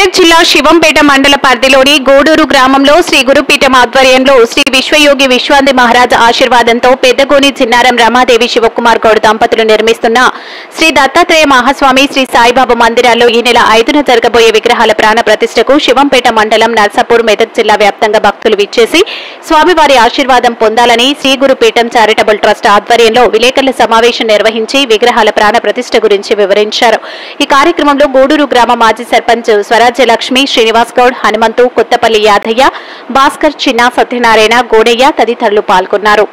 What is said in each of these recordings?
మెదక్ జిల్లా శివంపేట మండల పరిధిలోని గోడూరు గ్రామంలో శ్రీ గురుపీఠం ఆధ్వర్యంలో శ్రీ విశ్వయోగి విశ్వాంతి మహారాజ్ ఆశీర్వాదంతో పెద్దగోని చిన్నారం రమాదేవి శివకుమార్ గౌడ్ దంపతులు నిర్మిస్తున్న శ్రీ దత్తాత్రేయ మహాస్వామి శ్రీ సాయిబాబా మందిరాల్లో ఈ నెల 5న జరగబోయే విగ్రహాల ప్రాణ ప్రతిష్టకు శివంపేట మండలం నర్సాపూర్ మెదక్ జిల్లా వ్యాప్తంగా భక్తులు విచ్చేసి స్వామివారి ఆశీర్వాదం పొందాలని శ్రీ గురుపీఠం చారిటబుల్ ట్రస్ట్ ఆధ్వర్యంలో విలేకరుల సమావేశం నిర్వహించి విగ్రహాల ప్రాణ ప్రతిష్ట గురించి వివరించారు। ఈ కార్యక్రమంలో గోడూరు గ్రామ మాజీ సర్పంచ్ స్వరాజ్య లక్ష్మి, శ్రీనివాస్ గౌడ్, హనుమంతు, కొత్తపల్లి యాదయ్య, భాస్కర్, చిన్న సత్యనారాయణ, గోడయ్య తదితరులు పాల్గొన్నారు।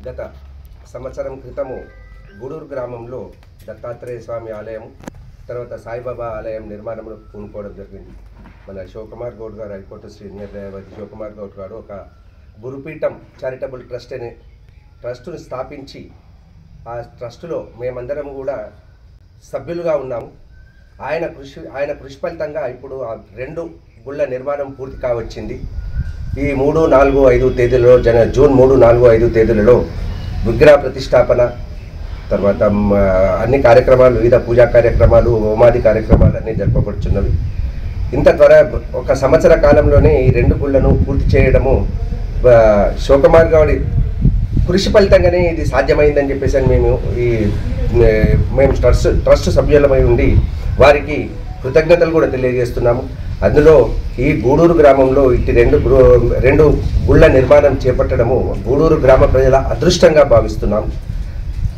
గత సంవత్సరం క్రితము గూడూరు గ్రామంలో దత్తాత్రేయ స్వామి ఆలయం తర్వాత సాయిబాబా ఆలయం నిర్మాణంలో పూనుకోవడం జరిగింది। మన శివకుమార్ గౌడ్ గారు హైకోర్టు సీనియర్ న్యాయవాది శివకుమార్ గౌడ్ గారు ఒక గురుపీఠం చారిటబుల్ ట్రస్ట్ అనే ట్రస్టును స్థాపించి ఆ ట్రస్టులో మేమందరం కూడా సభ్యులుగా ఉన్నాము। ఆయన కృషి ఫలితంగా ఇప్పుడు ఆ 2 గుళ్ళ నిర్మాణం పూర్తి కావచ్చింది। ఈ 3, 4, 5 తేదీలలో జూన్ 3, 4, 5 తేదీలలో విగ్రహ ప్రతిష్టాపన తర్వాత అన్ని కార్యక్రమాలు, వివిధ పూజా కార్యక్రమాలు, హోమాది కార్యక్రమాలు అన్నీ జరపబడుచున్నవి। ఇంత ఒక సంవత్సర కాలంలోనే ఈ 2 గుళ్ళను పూర్తి చేయడము శివకుమార్ గౌడి కృషి ఫలితంగానే ఇది సాధ్యమైందని చెప్పేసి మేము ట్రస్ట్ సభ్యులమై ఉండి వారికి కృతజ్ఞతలు కూడా తెలియజేస్తున్నాము। అందులో ఈ గూడూరు గ్రామంలో ఇటు 2 గుళ్ళ నిర్మాణం చేపట్టడము గూడూరు గ్రామ ప్రజల అదృష్టంగా భావిస్తున్నాము।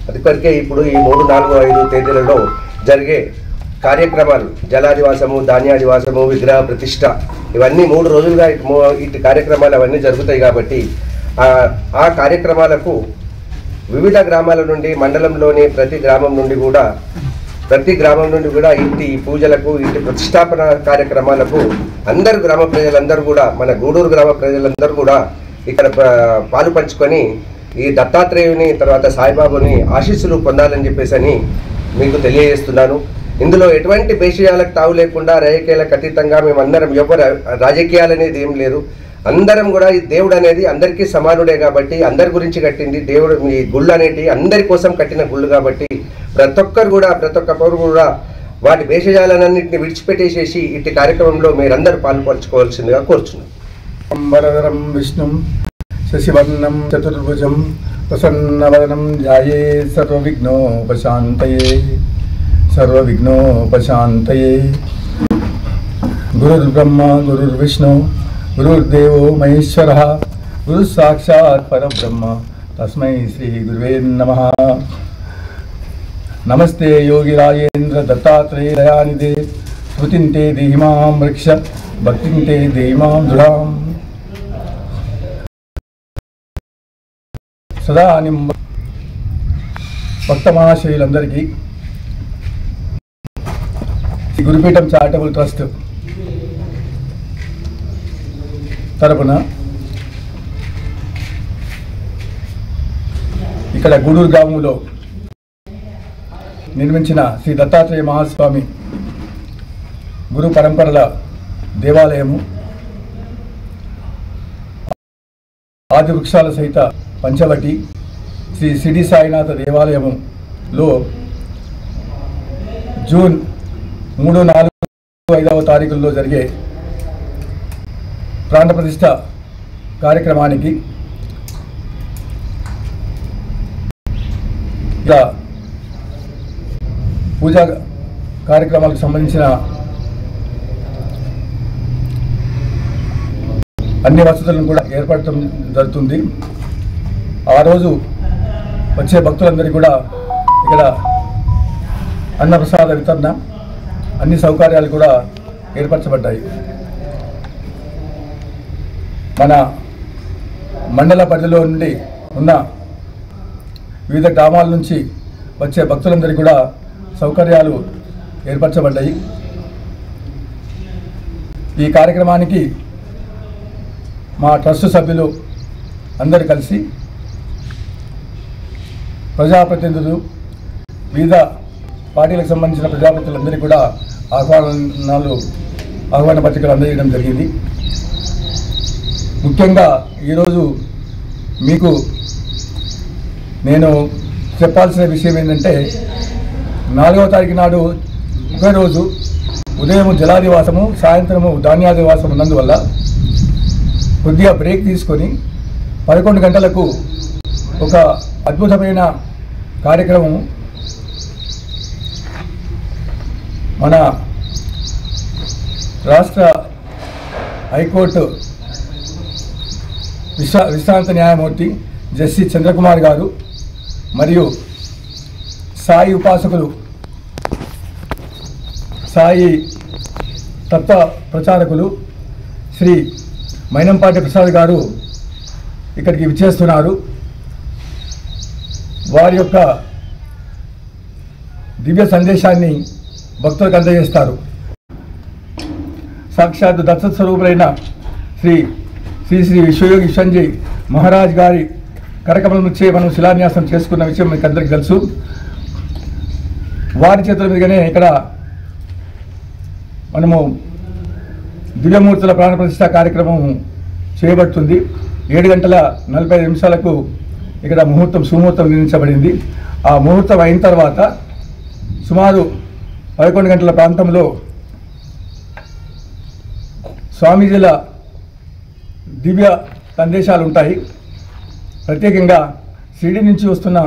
అందుకొరకే ఇప్పుడు ఈ 3, 4, 5 తేదీలలో జరిగే కార్యక్రమాలు జలాదివాసము, ధాన్యాదివాసము, విగ్రహ ప్రతిష్ట ఇవన్నీ 3 రోజులుగా ఇటు కార్యక్రమాలు అవన్నీ జరుగుతాయి కాబట్టి ఆ కార్యక్రమాలకు వివిధ గ్రామాల నుండి మండలంలోని ప్రతి గ్రామం నుండి కూడా ఇంటి పూజలకు, ఇంటి ప్రతిష్టాపన కార్యక్రమాలకు అందరు గ్రామ ప్రజలందరూ కూడా, మన గూడూరు గ్రామ ప్రజలందరూ కూడా ఇక్కడ పాలు పంచుకొని ఈ దత్తాత్రేయుని తర్వాత సాయిబాబుని ఆశీస్సులు పొందాలని చెప్పేసి మీకు తెలియజేస్తున్నాను। ఇందులో ఎటువంటి భేషజాలకు తావు లేకుండా రాజకీయాలకు అతీతంగా మేమందరం ఎవరు రాజకీయాలనేది ఏం లేదు, అందరం కూడా ఈ దేవుడు అనేది అందరికీ సమానుడే కాబట్టి అందరి గురించి కట్టింది దేవుడు। ఈ గుళ్ళు అనేటి అందరి కోసం కట్టిన గుళ్ళు కాబట్టి ప్రతి ఒక్కరు కూడా వాటి భేషజాలన్నింటినీ విడిచిపెట్టేసేసి ఇట్టి కార్యక్రమంలో మీరందరూ పాల్పంచుకోవాల్సిందిగా కోరుచున్నాం। అంబరధరం విష్ణుం శశివర్ణం చతుర్భుజం ప్రసన్నవదనం ధ్యాయే సర్వవిఘ్నోపశాంతయే గురుర్బ్రహ్మ గురుర్విష్ణు గురుర్దేవో మహేశ్వరః గురు సాక్షాత్ పరబ్రహ్మ తస్మై శ్రీ గురువే నమః। నమస్తే యోగి రాజేంద్ర దత్తాత్రేయ దయానిధే స్మృతింతే దేహిమాం వృక్ష భక్తింతే దేహిమాం దృఢాం సదా భక్త మహాశయులందరికీ శ్రీ గురుపీఠం చారిటబుల్ ట్రస్ట్ తరపున ఇక్కడ గూడూరు గ్రామంలో నిర్మించిన శ్రీ దత్తాత్రేయ మహాస్వామి గురు పరంపరల దేవాలయము ఆది వృక్షాల సహిత పంచవటి శ్రీ సిడి సాయినాథ దేవాలయములో జూన్ 3, 4, 5వ తారీఖుల్లో జరిగే ప్రాణ ప్రతిష్ఠ కార్యక్రమానికి ఇలా పూజా కార్యక్రమాలకు సంబంధించిన అన్ని వసతులను కూడా ఏర్పడటం జరుగుతుంది। ఆ రోజు వచ్చే భక్తులందరికీ కూడా ఇక్కడ అన్నప్రసాద వితరణ అన్ని సౌకర్యాలు కూడా ఏర్పరచబడ్డాయి। మన మండల పరిధిలో నుండి ఉన్న వివిధ గ్రామాల నుంచి వచ్చే భక్తులందరికీ కూడా సౌకర్యాలు ఏర్పరచబడ్డాయి। ఈ కార్యక్రమానికి మా ట్రస్ట్ సభ్యులు అందరూ కలిసి ప్రజాప్రతినిధులు, వివిధ పార్టీలకు సంబంధించిన ప్రజాప్రతినిధులందరికీ కూడా ఆహ్వాన పత్రికలు అందజేయడం జరిగింది। ముఖ్యంగా ఈరోజు మీకు నేను చెప్పాల్సిన విషయం ఏంటంటే 4వ తారీఖు నాడు ఒకే రోజు ఉదయం జలాదివాసము, సాయంత్రము ధాన్యాదివాసం ఉన్నందువల్ల కొద్దిగా బ్రేక్ తీసుకొని 11 గంటలకు ఒక అద్భుతమైన కార్యక్రమం మన రాష్ట్ర హైకోర్టు విశ్రాంత న్యాయమూర్తి జస్టిస్ చంద్రకుమార్ గారు మరియు సాయి ఉపాసకులు, సాయి తత్వ ప్రచారకులు శ్రీ మైనంపాటి ప్రసాద్ గారు ఇక్కడికి విచ్చేస్తున్నారు. వారి యొక్క దివ్య సందేశాన్ని భక్తులకు అందజేస్తారు. సాక్షాత్ దత్త స్వరూపులైన శ్రీ శ్రీ శ్రీ విశ్వయోగి విశ్వంజయ్ మహారాజ్ గారి కరకమల నుంచే మనం శిలాన్యాసం చేసుకున్న విషయం మీకు అందరికీ తెలుసు. వారి చేతుల మీదుగానే ఇక్కడ మనము దివ్యమూర్తుల ప్రాణప్రతిష్ఠ కార్యక్రమం చేయబడుతుంది. 7:45 ఇక్కడ సుముహూర్తం నిర్ణయించబడింది. ఆ ముహూర్తం అయిన తర్వాత సుమారు 11 గంటల ప్రాంతంలో స్వామీజీల దివ్య సందేశాలు ఉంటాయి. ప్రత్యేకంగా షిరిడి నుంచి వస్తున్న